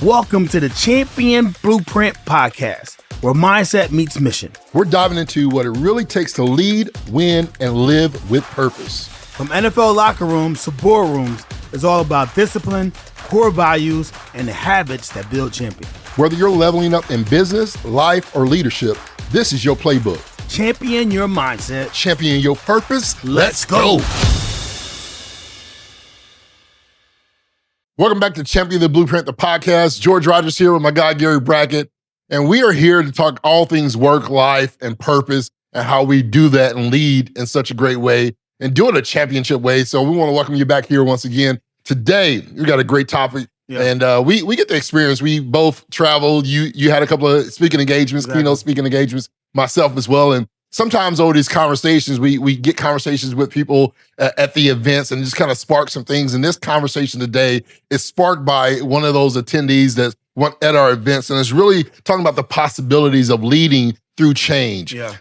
Welcome to the Champion Blueprint Podcast, where mindset meets mission. We're diving into what it really takes to lead, win, and live with purpose. From NFL locker rooms to boardrooms, it's all about discipline, core values, and the habits that build champions. Whether you're leveling up in business, life, or leadership, this is your playbook. Champion your mindset. Champion your purpose. Let's go. Welcome back to Champion the Blueprint, the podcast. George Rogers here with my guy, Gary Brackett. And we are here to talk all things work, life, and purpose, and how we do that and lead in such a great way and do it a championship way. So we want to welcome you back here once again. Today, we got a great topic. Yeah. And we get the experience. We both traveled. You had a couple of speaking engagements, keynote speaking engagements, myself as well. And sometimes over these conversations, we get conversations with people at the events and just kind of spark some things. And this conversation today is sparked by one of those attendees that's at our events. And it's really talking about the possibilities of leading through change. Yeah.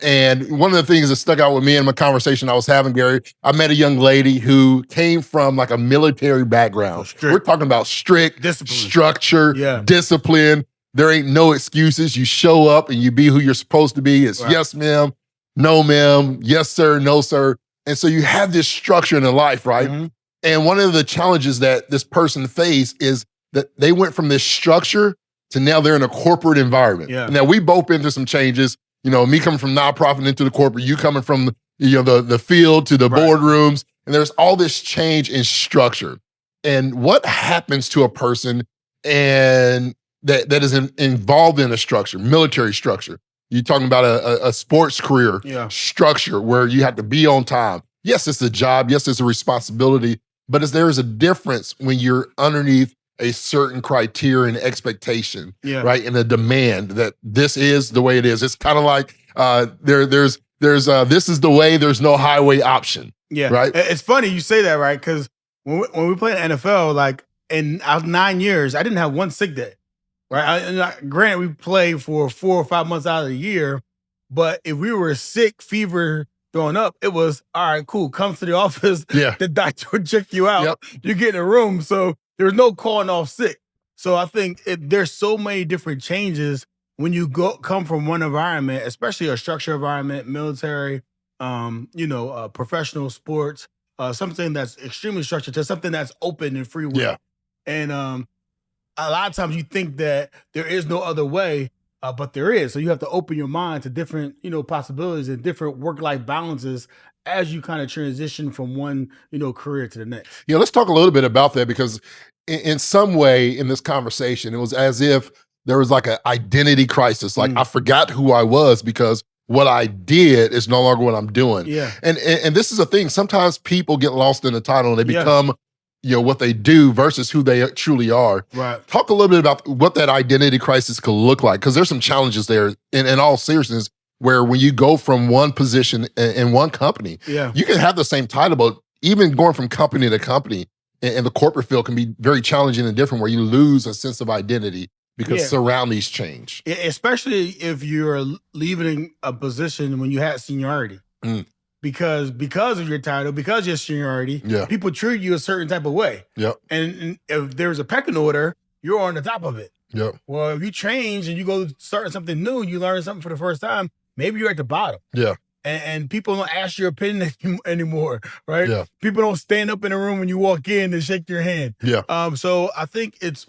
And one of the things that stuck out with me in my conversation I was having, Gary, I met a young lady who came from like a military background. We're talking about strict discipline, structure, discipline. There ain't no excuses. You show up and you be who you're supposed to be. It's yes, ma'am, no, ma'am, yes, sir, no, sir. And so you have this structure in their life, right? Mm-hmm. And one of the challenges that this person faced is that they went from this structure to now they're in a corporate environment. Yeah. Now, we both been through some changes. You know, me coming from nonprofit into the corporate, you coming from the field to the boardrooms. And there's all this change in structure. And what happens to a person and that is involved in a structure, military structure. You're talking about a sports career structure where you have to be on time. Yes, it's a job. Yes, it's a responsibility. But there is a difference when you're underneath a certain criteria and expectation, right? And a demand that this is the way it is. It's kind of like there's this is the way, there's no highway option. Yeah. Right? It's funny you say that, right? Because when we played in NFL, like in our 9 years, I didn't have one sick day. Right. Granted, we played for 4 or 5 months out of the year, but if we were sick, fever throwing up, it was all right, cool. Come to the office. Yeah. The doctor would check you out. Yep. You get in a room. So there was no calling off sick. So I think there's so many different changes when you come from one environment, especially a structured environment, military, professional sports, something that's extremely structured to something that's open and free will. Yeah. And a lot of times you think that there is no other way, but there is. So you have to open your mind to different, possibilities and different work-life balances as you kind of transition from one, career to the next. Yeah, let's talk a little bit about that because in some way in this conversation, it was as if there was like an identity crisis. Like I forgot who I was because what I did is no longer what I'm doing. Yeah. And this is a thing. Sometimes people get lost in the title and they become what they do versus who they truly are. Right. Talk a little bit about what that identity crisis could look like, because there's some challenges there in all seriousness, where when you go from one position in one company, you can have the same title, but even going from company to company in the corporate field can be very challenging and different, where you lose a sense of identity because surroundings change. Especially if you're leaving a position when you had seniority. Because of your title, because of your seniority, people treat you a certain type of way. Yep. And if there's a pecking order, you're on the top of it. Yep. Well, if you change and you go starting something new, you learn something for the first time, maybe you're at the bottom. Yeah. And people don't ask your opinion anymore, right? Yeah. People don't stand up in a room when you walk in and shake your hand. Yeah. So I think it's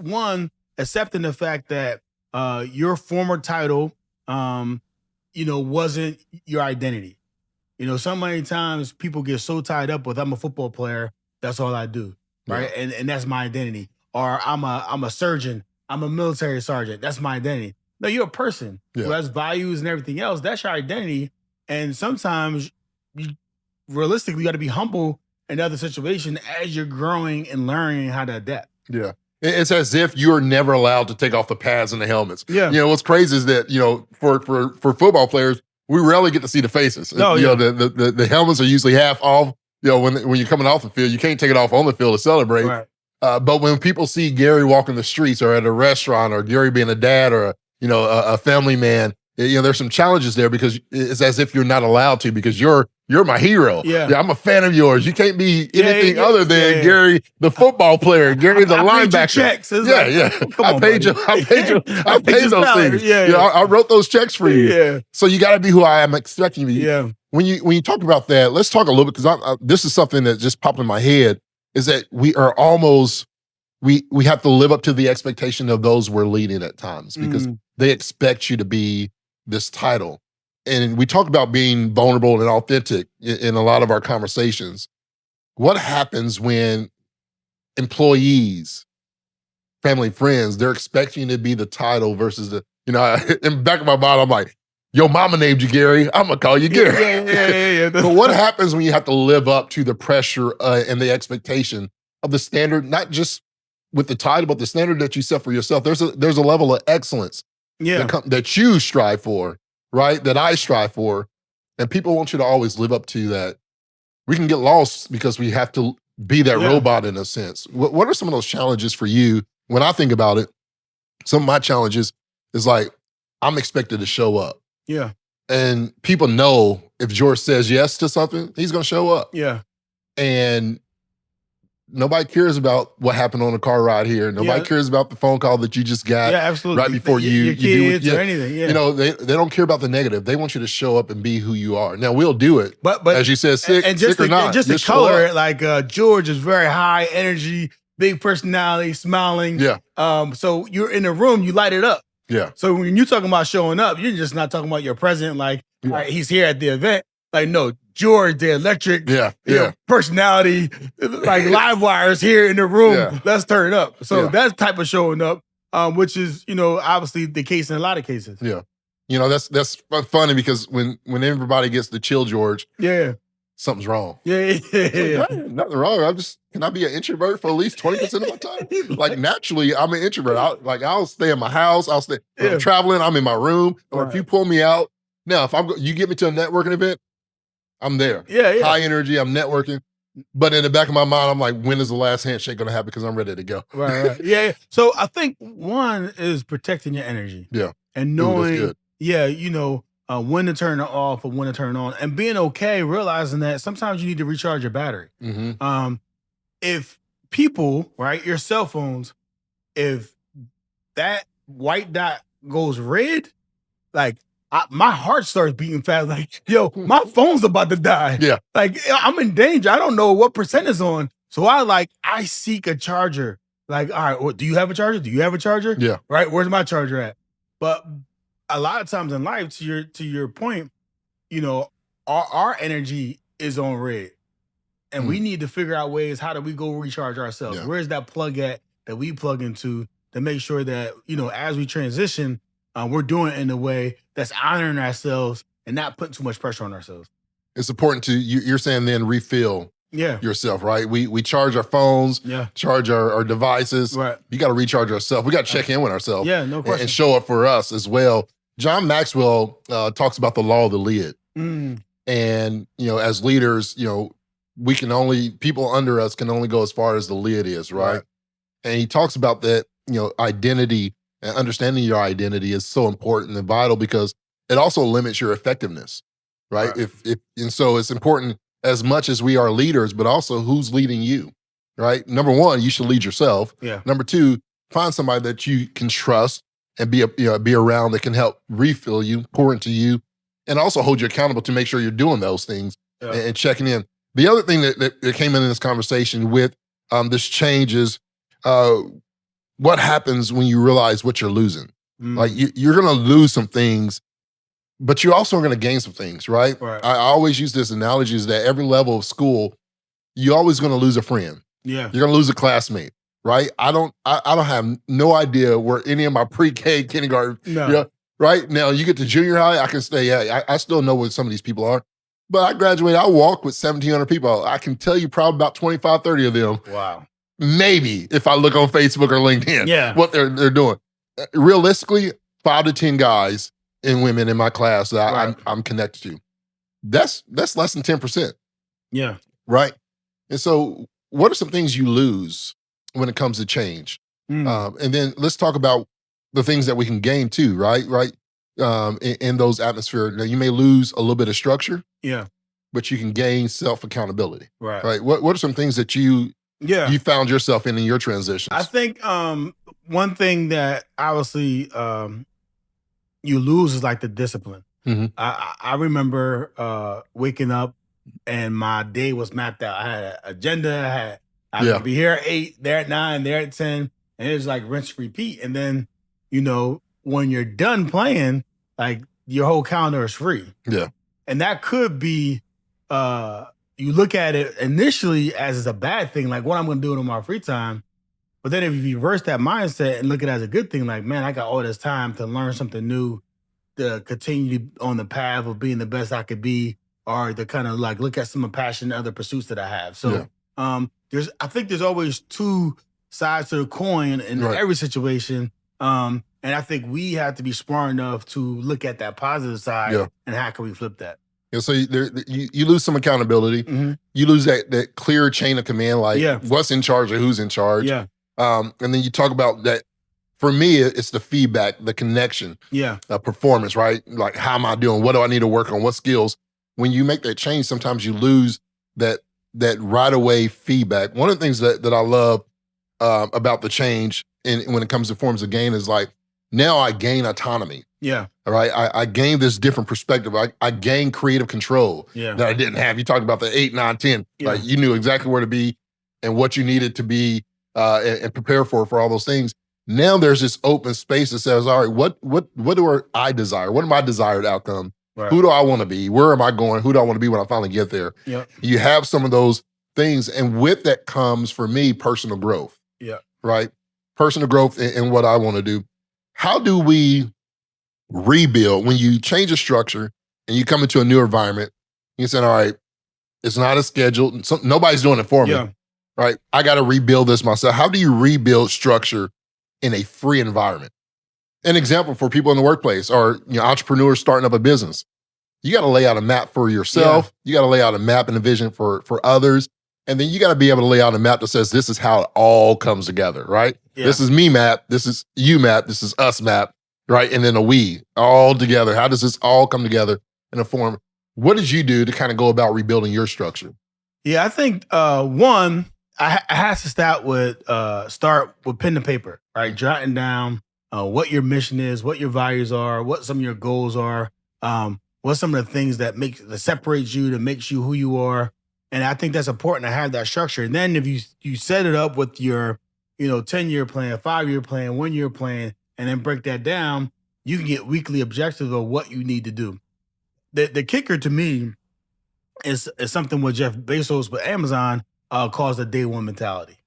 accepting the fact that your former title, wasn't your identity. So many times people get so tied up with I'm a football player, that's all I do, right? Yeah. And that's my identity. Or I'm a surgeon, I'm a military sergeant, that's my identity. No, you're a person who has values and everything else. That's your identity. And sometimes you realistically got to be humble in other situations as you're growing and learning how to adapt. Yeah. It's as if you're never allowed to take off the pads and the helmets. Yeah. What's crazy is that, for football players, we rarely get to see the faces. The helmets are usually half off. When you're coming off the field, you can't take it off on the field to celebrate. Right. But when people see Gary walking the streets or at a restaurant, or Gary being a dad or a family man, there's some challenges there because it's as if you're not allowed to, because your you're my hero. Yeah. I'm a fan of yours. You can't be anything other than yeah. Gary, the football player, Gary, the I paid your linebacker. checks. It's Yeah. Come I on, paid buddy. I paid those salary. things. Yeah. I wrote those checks for you. Yeah. So you got to be who I am expecting you to be. Yeah. When you talk about that, let's talk a little bit, because this is something that just popped in my head, is that we are almost, we have to live up to the expectation of those we're leading at times, because they expect you to be this title. And we talk about being vulnerable and authentic in a lot of our conversations. What happens when employees, family, friends, they're expecting you to be the title versus the, in the back of my mind, I'm like, your mama named you Gary, I'm gonna call you Gary. Yeah. But what happens when you have to live up to the pressure and the expectation of the standard, not just with the title, but the standard that you set for yourself? There's a level of excellence that you strive for, right? That I strive for. And people want you to always live up to that. We can get lost because we have to be that robot in a sense. What are some of those challenges for you? When I think about it, some of my challenges is like, I'm expected to show up. Yeah. And people know if George says yes to something, he's gonna show up. Yeah. And nobody cares about what happened on the car ride here. Nobody cares about the phone call that you just got right before your kids or anything. Yeah. They don't care about the negative. They want you to show up and be who you are. Now we'll do it, but as you said, sick or not. And just to color it, like George is very high energy, big personality, smiling. Yeah. So you're in the room, you light it up. Yeah. So when you're talking about showing up, you're just not talking about your president, like all right, he's here at the event. Like, no, George, the electric personality, like live wires here in the room. Yeah. Let's turn it up. So that's type of showing up, which is, obviously the case in a lot of cases. Yeah. That's funny because when everybody gets to chill George, something's wrong. Yeah. Nothing wrong. Can I be an introvert for at least 20% of my time? Like naturally, I'm an introvert. I'll stay in my house. When I'm traveling, I'm in my room. Or if you pull me out, now if you get me to a networking event, I'm there. Yeah. High energy, I'm networking. But in the back of my mind, I'm like, when is the last handshake gonna happen? Because I'm ready to go. Right. Yeah. So I think one is protecting your energy. Yeah. And knowing, when to turn it off or when to turn it on, and being okay, realizing that sometimes you need to recharge your battery. If people, right, your cell phones, if that white dot goes red, like my heart starts beating fast. Like, yo, my phone's about to die. Yeah. Like I'm in danger. I don't know what percent is on. So I seek a charger. Like, all right, well, do you have a charger? Do you have a charger? Yeah. Right. Where's my charger at? But a lot of times in life, to your point, our energy is on red. And we need to figure out ways, how do we go recharge ourselves? Yeah. Where's that plug at that we plug into to make sure that, as we transition, we're doing it in a way that's honoring ourselves and not putting too much pressure on ourselves. It's important you're saying then refill yourself, right? We charge our phones, charge our devices. Right. You got to recharge ourselves. We got to check in with ourselves. Yeah, no question. And show up for us as well. John Maxwell talks about the law of the lid. And, as leaders, people under us can only go as far as the lid is, right? And he talks about that, identity and understanding your identity is so important and vital because it also limits your effectiveness, right? And so it's important as much as we are leaders, but also who's leading you, right? Number one, you should lead yourself. Yeah. Number two, find somebody that you can trust and be around that can help refill you, pour into you, and also hold you accountable to make sure you're doing those things and checking in. The other thing that came in this conversation with this change is what happens when you realize what you're losing. Like you're going to lose some things, but you also are going to gain some things, right? I always use this analogy is that every level of school, you're always going to lose a friend. Yeah. You're going to lose a classmate, right? I don't have no idea where any of my pre-K, kindergarten, right? Now you get to junior high, I can say, I still know where some of these people are. But I graduated, I walked with 1,700 people. I can tell you probably about 25, 30 of them. Wow. Maybe if I look on Facebook or LinkedIn, what they're doing. Realistically, 5 to 10 guys and women in my class that I'm connected to. That's less than 10%. Yeah. Right? And so what are some things you lose when it comes to change? And then let's talk about the things that we can gain too, right? In those atmosphere. Now you may lose a little bit of structure. Yeah. but you can gain self-accountability. Right. What are some things that you found yourself in your transitions? I think one thing that obviously you lose is like the discipline. Mm-hmm. I remember waking up and my day was mapped out. I had an agenda. I would be here at 8, there at 9, there at 10, and it was like rinse, repeat. And then, when you're done playing, like your whole calendar is free. Yeah. And that could be, you look at it initially as a bad thing, like what I'm going to do in my free time. But then if you reverse that mindset and look at it as a good thing, like, man, I got all this time to learn something new, to continue on the path of being the best I could be, or to kind of like look at some of the passion and other pursuits that I have. So I think there's always two sides to the coin in every situation. And I think we have to be smart enough to look at that positive side and how can we flip that? Yeah, so you lose some accountability. Mm-hmm. You lose that clear chain of command, like what's in charge or who's in charge. Yeah. And then you talk about that. For me, it's the feedback, the connection, performance, right? Like, how am I doing? What do I need to work on? What skills? When you make that change, sometimes you lose that right away feedback. One of the things that I love about the change when it comes to forms of gain is like, now I gain autonomy. Yeah. All right. I gain this different perspective. I gain creative control that I didn't have. You talked about the 8, 9, 10. Right? You knew exactly where to be and what you needed to be and prepare for all those things. Now there's this open space that says, all right, what do I desire? What are my desired outcome? Right. Who do I want to be? Where am I going? Who do I want to be when I finally get there? Yep. You have some of those things. And with that comes, for me, personal growth. Yeah. Right? Personal growth in what I want to do. How do we rebuild when you change a structure and you come into a new environment? You say, all right, it's not a schedule. Nobody's doing it for me. Right? I got to rebuild this myself. How do you rebuild structure in a free environment? An example for people in the workplace or entrepreneurs starting up a business. You got to lay out a map for yourself. You got to lay out a map and a vision for others. And then you got to be able to lay out a map that says this is how it all comes together, right? Yeah. This is me map. This is you map. This is us map, right? And then a we all together. How does this all come together in a form? What did you do to kind of go about rebuilding your structure? Yeah, I think one, I have to start with pen to paper, right? Jotting down what your mission is, what your values are, what some of your goals are, what some of the things that separates you, that makes you who you are. And I think that's important to have that structure. And then if you set it up with your 10-year plan, 5-year plan, 1-year plan, and then break that down, you can get weekly objectives of what you need to do. The kicker to me is something what Jeff Bezos with Amazon calls the day one mentality.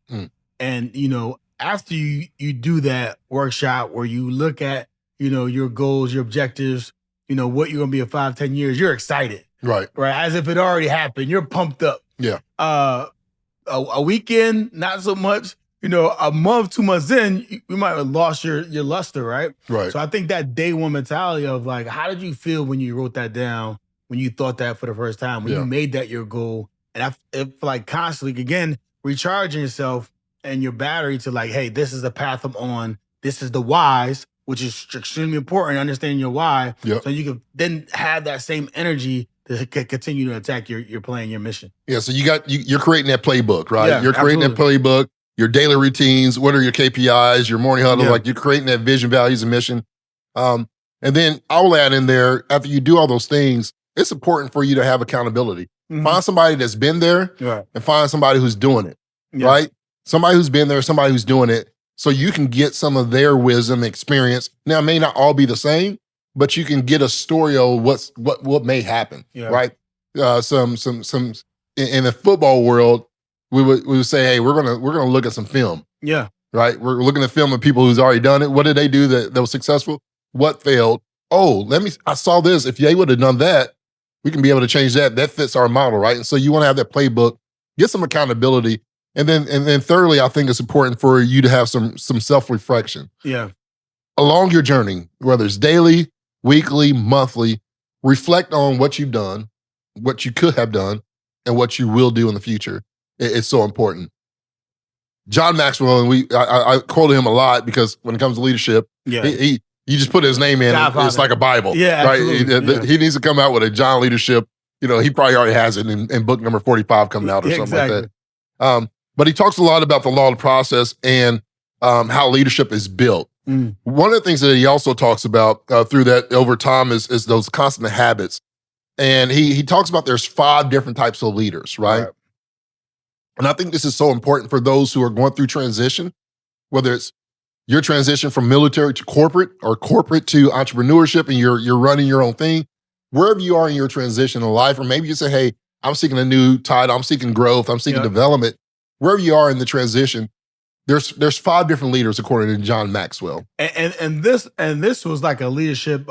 And, after you do that workshop where you look at, your goals, your objectives, what you're going to be in 5, 10 years, you're excited. Right. As if it already happened. You're pumped up. Yeah. A weekend, not so much. A month, 2 months in, you might have lost your luster, right? Right. So I think that day one mentality of like, how did you feel when you wrote that down, when you thought that for the first time, when you made that your goal? And I feel like constantly, again, recharging yourself and your battery to like, hey, this is the path I'm on. This is the whys, which is extremely important, understanding your why. Yep. So you can then have that same energy to continue to attack your plan, your mission. Yeah, so you're creating that playbook, right? Yeah, you're creating that playbook, your daily routines, what are your KPIs, your morning huddle, like you're creating that vision, values, and mission. And then I'll add in there, after you do all those things, it's important for you to have accountability. Mm-hmm. Find somebody that's been there and find somebody who's doing it, right? Somebody who's been there, somebody who's doing it, so you can get some of their wisdom, experience. Now, it may not all be the same, but you can get a story of what may happen, right? Some in the football world, we would say, hey, we're gonna look at some film, right? We're looking at film of people who's already done it. What did they do that was successful? What failed? Oh, I saw this. If they would have done that, we can be able to change that. That fits our model, right? And so you want to have that playbook, get some accountability, and then thirdly, I think it's important for you to have some self-reflection. Yeah. Along your journey, whether it's daily, weekly, monthly, reflect on what you've done, what you could have done, and what you will do in the future. It's so important. John Maxwell, and I quoted him a lot because when it comes to leadership, he you just put his name in, it's like a Bible. Yeah, right? He He needs to come out with a John leadership he probably already has it in book number 45 coming out or something like that. But he talks a lot about the law of the process and how leadership is built. One of the things that he also talks about through that over time is those constant habits. And he talks about there's 5 different types of leaders, right? And I think this is so important for those who are going through transition, whether it's your transition from military to corporate or corporate to entrepreneurship and you're running your own thing, wherever you are in your transition in life, or maybe you say, hey, I'm seeking a new title, I'm seeking growth, I'm seeking development. Wherever you are in the transition, there's 5 different leaders according to John Maxwell. And this was like a leadership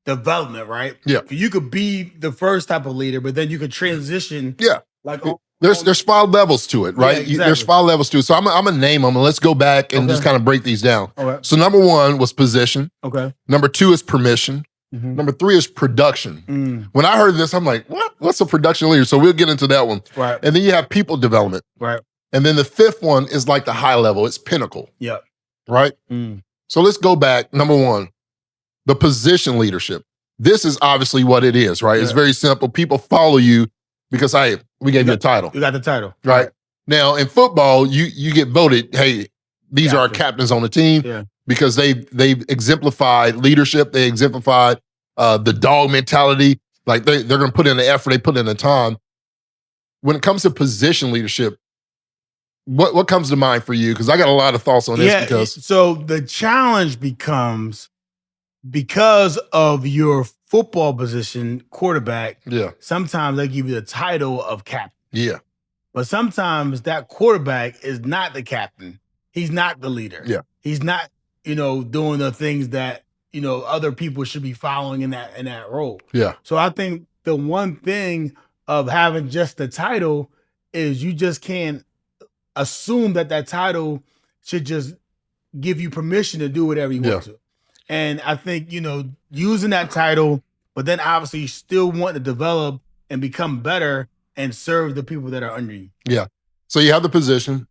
development, right? Yeah. You could be the first type of leader, but then you could transition. Yeah. Like there's 5 levels to it, right? Yeah, exactly. There's 5 levels to it. So I'm gonna name them and let's go back and just kind of break these down. Okay. So number 1 was position. Okay. Number 2 is permission. Number 3 is production. When I heard this, I'm like, what? What's a production leader? So we'll get into that one. Right. And then you have people development. Right. And then the 5th one is like the high level. It's pinnacle. Yeah. Right? So let's go back. Number 1, the position leadership. This is obviously what it is, right? Yeah. It's very simple. People follow you because, hey, we gave you a title. You got the title. Right? Now, in football, you get voted, hey, these are our captains on the team. Yeah. Because they've exemplified leadership. They exemplified the dog mentality. Like they're going to put in the effort. They put in the time. When it comes to position leadership, what comes to mind for you? Because I got a lot of thoughts on this. Yeah, because so the challenge becomes because of your football position, quarterback. Yeah. Sometimes they give you the title of captain. Yeah. But sometimes that quarterback is not the captain. He's not the leader. Yeah. He's not, doing the things that, other people should be following in that role. Yeah. So I think the one thing of having just the title is you just can't assume that title should just give you permission to do whatever you want to. And I think, using that title, but then obviously you still want to develop and become better and serve the people that are under you. Yeah. So you have the position.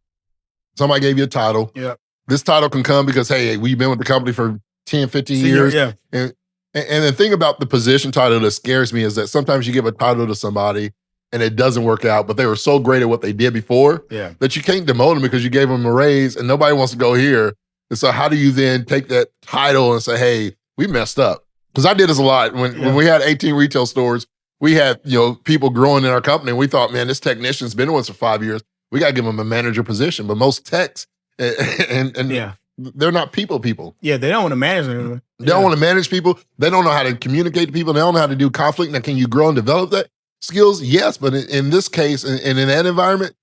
Somebody gave you a title. Yeah. This title can come because, hey, we've been with the company for 10, 15 years. Yeah. And the thing about the position title that scares me is that sometimes you give a title to somebody and it doesn't work out, but they were so great at what they did before that you can't demote them because you gave them a raise and nobody wants to go here. And so how do you then take that title and say, hey, we messed up? Because I did this a lot. When we had 18 retail stores, we had people growing in our company and we thought, man, this technician's been with us for 5 years. We got to give them a manager position. But most techs, and they're not people. Yeah, they don't want to manage them. They don't want to manage people. They don't know how to communicate to people. They don't know how to do conflict. Now, can you grow and develop that skills? Yes, but in this case, and in that environment,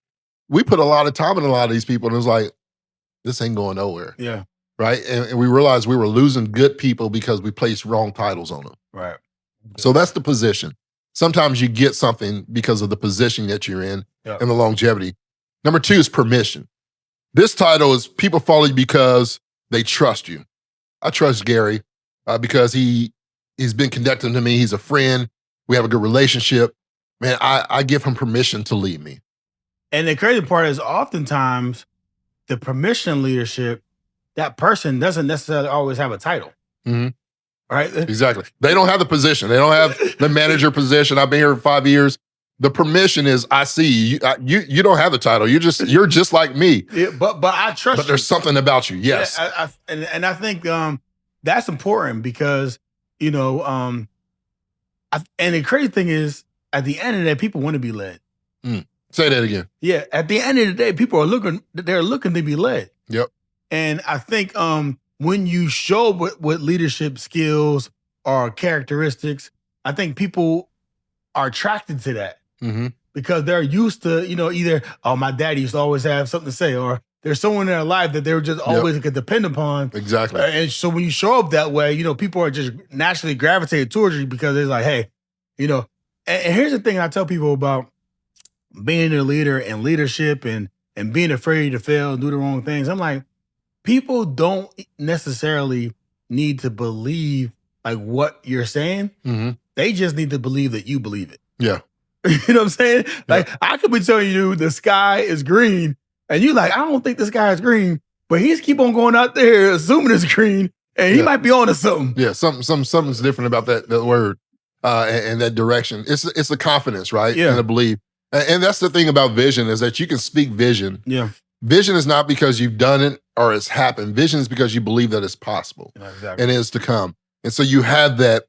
we put a lot of time in a lot of these people, and it was like, this ain't going nowhere. Yeah. Right? And we realized we were losing good people because we placed wrong titles on them. Right. So that's the position. Sometimes you get something because of the position that you're in and the longevity. Number 2 is permission. This title is people follow you because they trust you. I trust Gary because he's been connected to me. He's a friend. We have a good relationship. Man, I give him permission to lead me. And the crazy part is oftentimes the permission leadership, that person doesn't necessarily always have a title. Mm-hmm. Right? Exactly. They don't have the position. They don't have the manager position. I've been here for 5 years. The permission is, I see you. You don't have the title. You're just like me. Yeah, but I trust you. But there's something about you. Yes. Yeah, I think that's important because, and the crazy thing is, at the end of the day, people want to be led. Say that again. Yeah. At the end of the day, people are looking to be led. Yep. And I think when you show what leadership skills or characteristics, I think people are attracted to that. Mm-hmm. Because they're used to, either, oh, my daddy used to always have something to say, or there's someone in their life that they were just always could depend upon. Exactly. And so when you show up that way, people are just naturally gravitated towards you because it's like, hey, and here's the thing I tell people about being a leader and leadership and being afraid to fail and do the wrong things. I'm like, people don't necessarily need to believe like what you're saying. Mm-hmm. They just need to believe that you believe it. Yeah. You know what I'm saying? Like, I could be telling you the sky is green, and you like, I don't think the sky is green, but he's keep on going out there assuming it's green, and he might be on to something. Yeah, something's different about that word. and that direction. It's the confidence, right? Yeah. And the belief. And that's the thing about vision is that you can speak vision. Yeah. Vision is not because you've done it or it's happened. Vision is because you believe that it's possible Exactly. and it is to come. And so you have that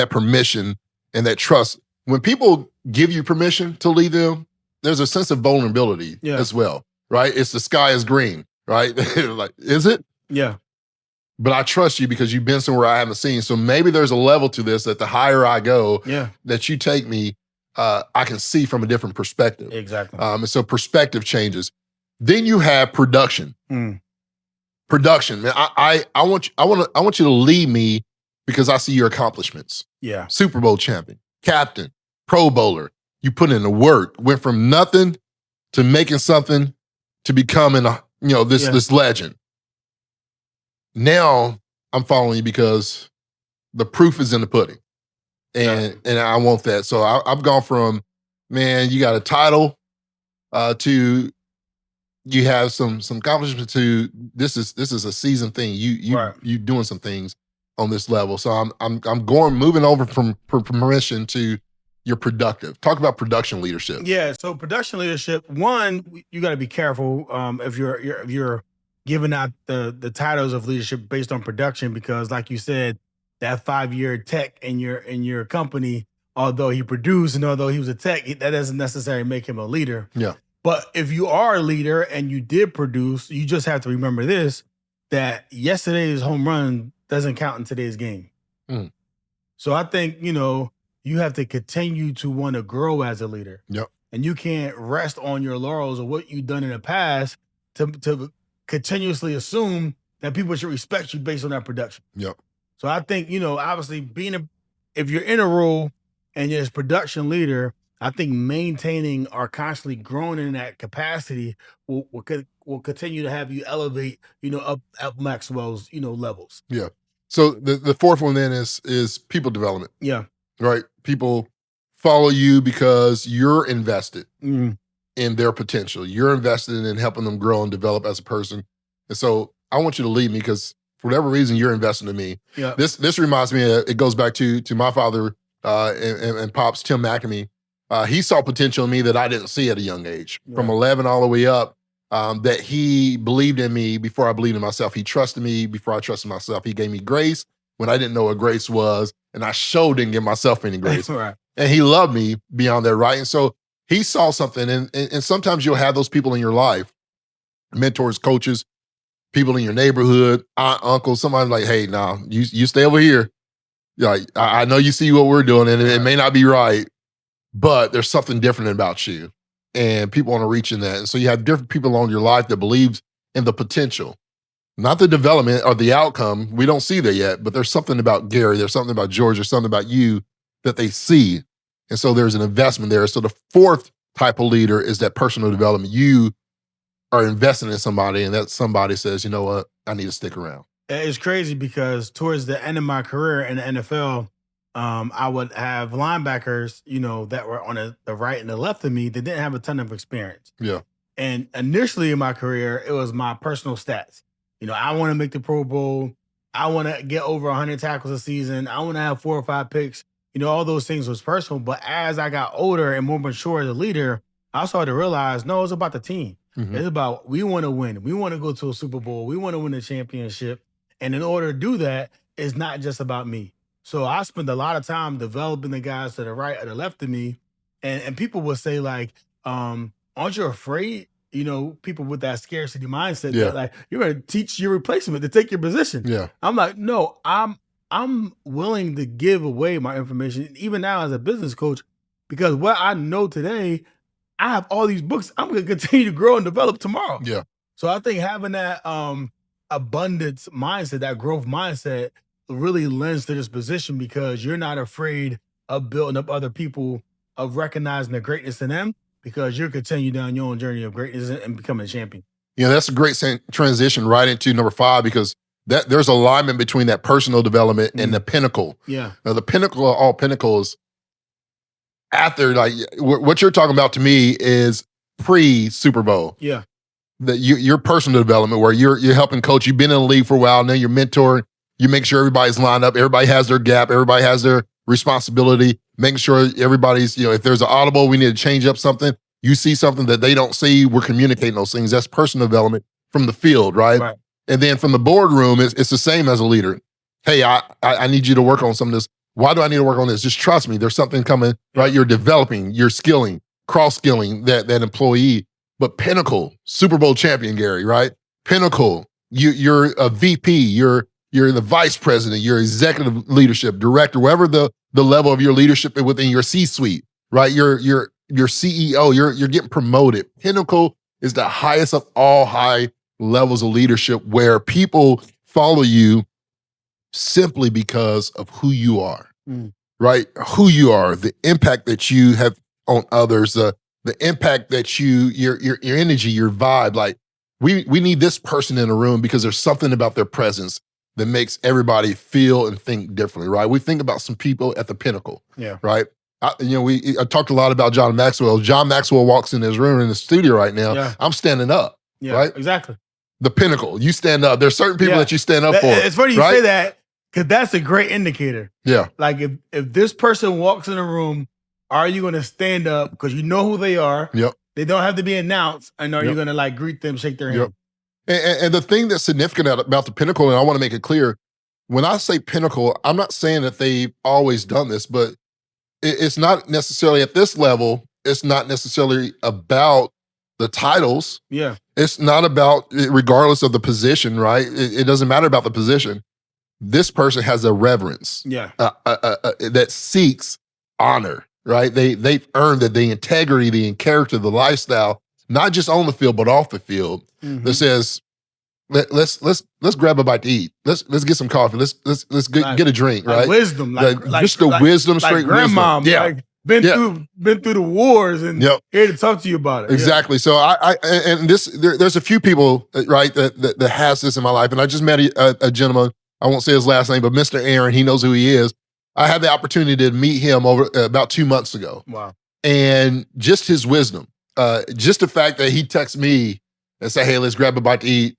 permission and that trust. When people give you permission to lead them, there's a sense of vulnerability as well, right? It's the sky is green, right? Like, is it? Yeah. But I trust you because you've been somewhere I haven't seen. So maybe there's a level to this that the higher I go, that you take me, I can see from a different perspective. Exactly. And so perspective changes. Then you have production. Production, man. I want you to lead me because I see your accomplishments. Yeah. Super Bowl champion, captain, Pro Bowler. You put in the work. Went from nothing to making something to becoming this legend. Now I'm following you because the proof is in the pudding, and I want that. So I've gone from, man, you got a title, to you have some accomplishments, to this is a seasoned thing. You doing some things on this level. So I'm moving over from permission to you're productive. Talk about production leadership. Yeah. So production leadership, one, you got to be careful if you're giving out the titles of leadership based on production, because like you said, that 5-year tech in your company, although he produced and although he was a tech, that doesn't necessarily make him a leader. Yeah. But if you are a leader and you did produce, you just have to remember this, that yesterday's home run doesn't count in today's game. So I think, you have to continue to want to grow as a leader. Yep. And you can't rest on your laurels or what you've done in the past to continuously assume that people should respect you based on that production. Yep. So I think, obviously if you're in a role and you're a production leader, I think maintaining or constantly growing in that capacity will continue to have you elevate, up Maxwell's, levels. Yeah. So the fourth one then is people development. Yeah. Right. People follow you because you're invested in their potential. You're invested in helping them grow and develop as a person. And so I want you to lead me because for whatever reason, you're investing in me. Yeah. This reminds me, it goes back to my father and Pops, Tim McAmey. He saw potential in me that I didn't see at a young age, from 11 all the way up, that he believed in me before I believed in myself. He trusted me before I trusted myself. He gave me grace when I didn't know what grace was, and I sure didn't give myself any grace. Right. And he loved me beyond that, right? And so he saw something, and sometimes you'll have those people in your life, mentors, coaches, people in your neighborhood, aunt, uncle, somebody like, hey, nah, you stay over here. Like, I know you see what we're doing, and it may not be right, but there's something different about you. And people want to reach in that. And so you have different people in your life that believes in the potential, not the development or the outcome. We don't see that yet, but there's something about Gary, there's something about George, there's something about you that they see. And so there's an investment there. So the fourth type of leader is that personal development. You are investing in somebody, and that somebody says, you know what, I need to stick around. It's crazy because towards the end of my career in the NFL, I would have linebackers, that were on the right and the left of me that didn't have a ton of experience. Yeah. And initially in my career, it was my personal stats. I want to make the Pro Bowl. I want to get over 100 tackles a season. I want to have 4 or 5 picks. All those things was personal. But as I got older and more mature as a leader, I started to realize, no, it's about the team. It's about, we want to win. We want to go to a Super Bowl. We want to win a championship. And in order to do that, it's not just about me. So I spend a lot of time developing the guys to the right or the left of me. And people will say, like, aren't you afraid? People with that scarcity mindset, that, like, you're going to teach your replacement to take your position. Yeah. I'm like, no, I'm willing to give away my information, even now as a business coach, because what I know today, I have all these books. I'm going to continue to grow and develop tomorrow. Yeah. So I think having that abundance mindset, that growth mindset, really lends to this position, because you're not afraid of building up other people, of recognizing the greatness in them, because you're continuing down your own journey of greatness and becoming a champion. That's a great transition right into number 5, because there's alignment between that personal development and the pinnacle. Yeah. Now, the pinnacle of all pinnacles, after, like, what you're talking about to me is pre-Super Bowl. Yeah. Your personal development, where you're helping coach. You've been in the league for a while, now you're mentoring. You make sure everybody's lined up. Everybody has their gap. Everybody has their responsibility, making sure everybody's, if there's an audible, we need to change up something. You see something that they don't see, we're communicating those things. That's personal development from the field, right? And then from the boardroom, it's the same as a leader. Hey, I need you to work on some of this. Why do I need to work on this? Just trust me. There's something coming, right? You're developing, you're skilling, cross-skilling that employee. But Pinnacle, Super Bowl champion, Gary, right? Pinnacle, you're a VP, you're the vice president, you're executive leadership, director, wherever the level of your leadership within your C-suite, right? You're CEO, you're getting promoted. Pinnacle is the highest of all high levels of leadership where people follow you simply because of who you are, right? Who you are, the impact that you have on others, the impact that your energy, your vibe. Like we need this person in a room because there's something about their presence that makes everybody feel and think differently, right? We think about some people at the Pinnacle, right? I talked a lot about John Maxwell. John Maxwell walks in his room in the studio right now. I'm standing up, right? Exactly. The Pinnacle, you stand up. There's certain people that you stand up for. It's funny you say that because that's a great indicator. Yeah. Like if this person walks in a room, are you going to stand up because you know who they are? Yep. They don't have to be announced. And are you going to greet them, shake their hand? And the thing that's significant about the Pinnacle, and I want to make it clear, when I say Pinnacle, I'm not saying that they've always done this, but it's not necessarily at this level. It's not necessarily about the titles. Yeah. It's not about, regardless of the position, right? It doesn't matter about the position. This person has a reverence that seeks honor, right? They've earned it, the integrity, the character, the lifestyle, not just on the field, but off the field, that says, let's grab a bite to eat. Let's get some coffee. Let's get a drink, right? Wisdom, just the wisdom, straight grandma, wisdom. Yeah. Been through the wars and here to talk to you about it. Exactly. So there's a few people, right, that has this in my life. And I just met a gentleman, I won't say his last name, but Mr. Aaron, he knows who he is. I had the opportunity to meet him over about 2 months ago. Wow. And just his wisdom, just the fact that he texts me and say, hey, let's grab a bite to eat,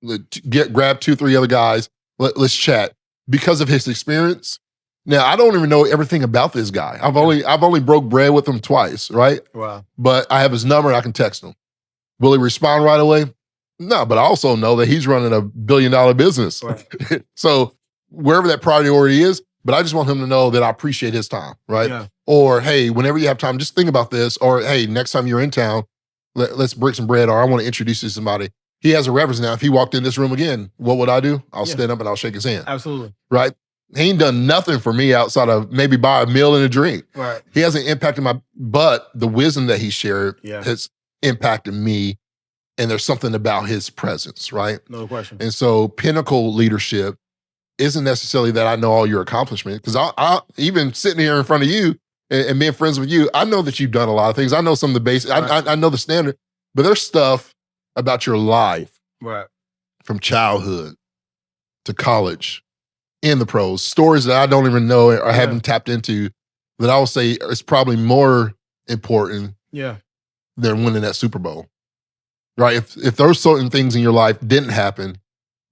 grab 2-3 other guys, let's chat. Because of his experience. Now, I don't even know everything about this guy. I've only broke bread with him twice, right? Wow. But I have his number and I can text him. Will he respond right away? No, but I also know that he's running a $1 billion business. Right. So wherever that priority is, but I just want him to know that I appreciate his time, right? Yeah. Or, hey, whenever you have time, just think about this. Or, hey, next time you're in town, let's break some bread, or I want to introduce you to somebody. He has a reference now. If he walked in this room again, what would I do? I'll stand up and I'll shake his hand. Absolutely. Right? He ain't done nothing for me outside of maybe buy a meal and a drink. Right. He hasn't impacted but the wisdom that he shared has impacted me. And there's something about his presence, right? No question. And so Pinnacle leadership isn't necessarily that I know all your accomplishments, because I even sitting here in front of you and being friends with you, I know that you've done a lot of things. I know some of the basics. I know the standard, but there's stuff about your life, right, from childhood to college, in the pros, stories that I don't even know or haven't tapped into, that I would say is probably more important than winning that Super Bowl. Right? If those certain things in your life didn't happen,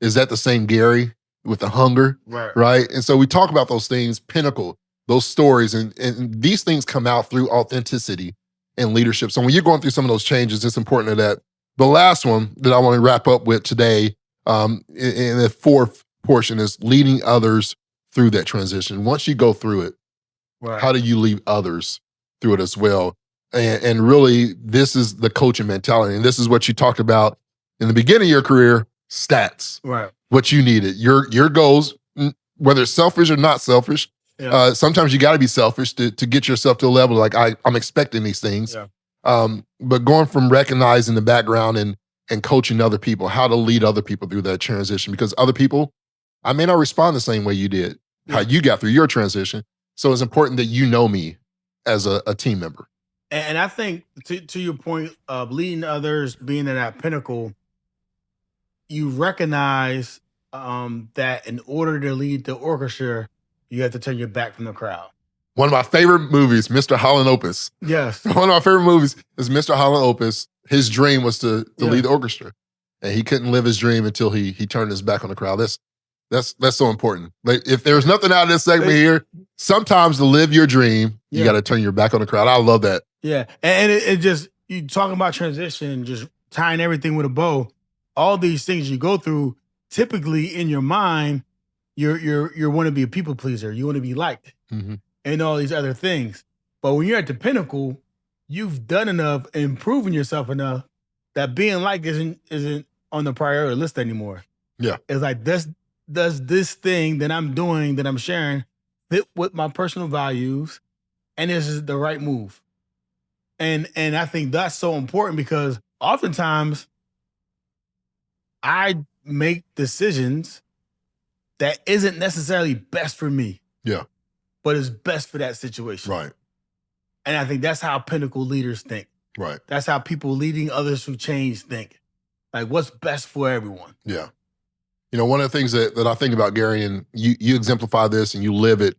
is that the same Gary with the hunger? Right? And so we talk about those things, Pinnacle, those stories, and these things come out through authenticity and leadership. So when you're going through some of those changes, it's important that the last one that I want to wrap up with today, in the fourth portion, is leading others through that transition. Once you go through it, how do you lead others through it as well? And really, this is the coaching mentality. And this is what you talked about in the beginning of your career, stats. Right. What you needed, your goals, whether it's selfish or not selfish. Sometimes you got to be selfish to get yourself to a level like I'm expecting these things. But going from recognizing the background and coaching other people, how to lead other people through that transition, because other people, I may not respond the same way you did, how you got through your transition. So it's important that you know me as a team member. And I think to your point of leading others, being at that pinnacle, you recognize that in order to lead the orchestra, you have to turn your back from the crowd. One of my favorite movies, Mr. Holland Opus. Yes. One of my favorite movies is Mr. Holland Opus. His dream was to lead the orchestra. And he couldn't live his dream until he turned his back on the crowd. That's so important. Like, if there's nothing out of this segment here, sometimes to live your dream, you got to turn your back on the crowd. I love that. Yeah, and it just, you talking about transition, just tying everything with a bow. All these things you go through, typically in your mind, you want to be a people pleaser. You want to be liked, and all these other things. But when you're at the pinnacle, you've done enough and proven yourself enough that being liked isn't on the priority list anymore. Yeah, it's like, does this thing that I'm doing, that I'm sharing, fit with my personal values, and this is the right move. And I think that's so important, because oftentimes I make decisions that isn't necessarily best for me. Yeah. But it's best for that situation. Right. And I think that's how pinnacle leaders think. Right. That's how people leading others who change think. Like, what's best for everyone? Yeah. You know, one of the things that I think about, Gary, and you exemplify this and you live it,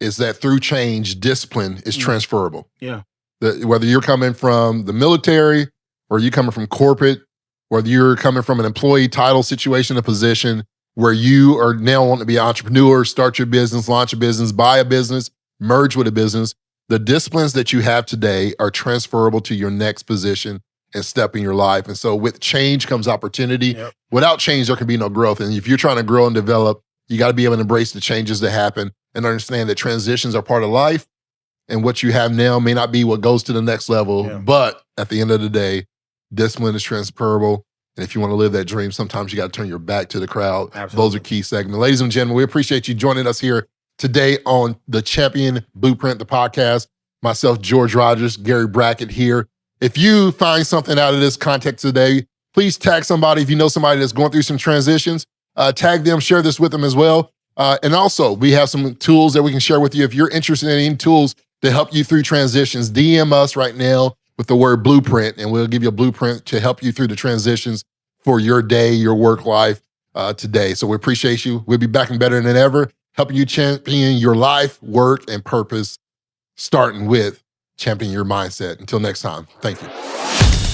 is that through change, discipline is transferable. Yeah. Whether you're coming from the military, or you coming from corporate, whether you're coming from an employee title situation, a position where you are now wanting to be an entrepreneur, start your business, launch a business, buy a business, merge with a business, the disciplines that you have today are transferable to your next position and step in your life. And so with change comes opportunity. Yep. Without change, there can be no growth. And if you're trying to grow and develop, you got to be able to embrace the changes that happen and understand that transitions are part of life. And what you have now may not be what goes to the next level. Yeah. But at the end of the day, discipline is transferable. And if you want to live that dream, sometimes you got to turn your back to the crowd. Absolutely. Those are key segments. Ladies and gentlemen, we appreciate you joining us here today on the Champion Blueprint, the podcast. Myself, George Rogers, Gary Brackett here. If you find something out of this context today, please tag somebody. If you know somebody that's going through some transitions, tag them, share this with them as well. And also, we have some tools that we can share with you. If you're interested in any tools to help you through transitions, DM us right now with the word blueprint, and we'll give you a blueprint to help you through the transitions for your day, your work life today. So we appreciate you. We'll be back and better than ever, helping you champion your life, work, and purpose, starting with championing your mindset. Until next time, thank you.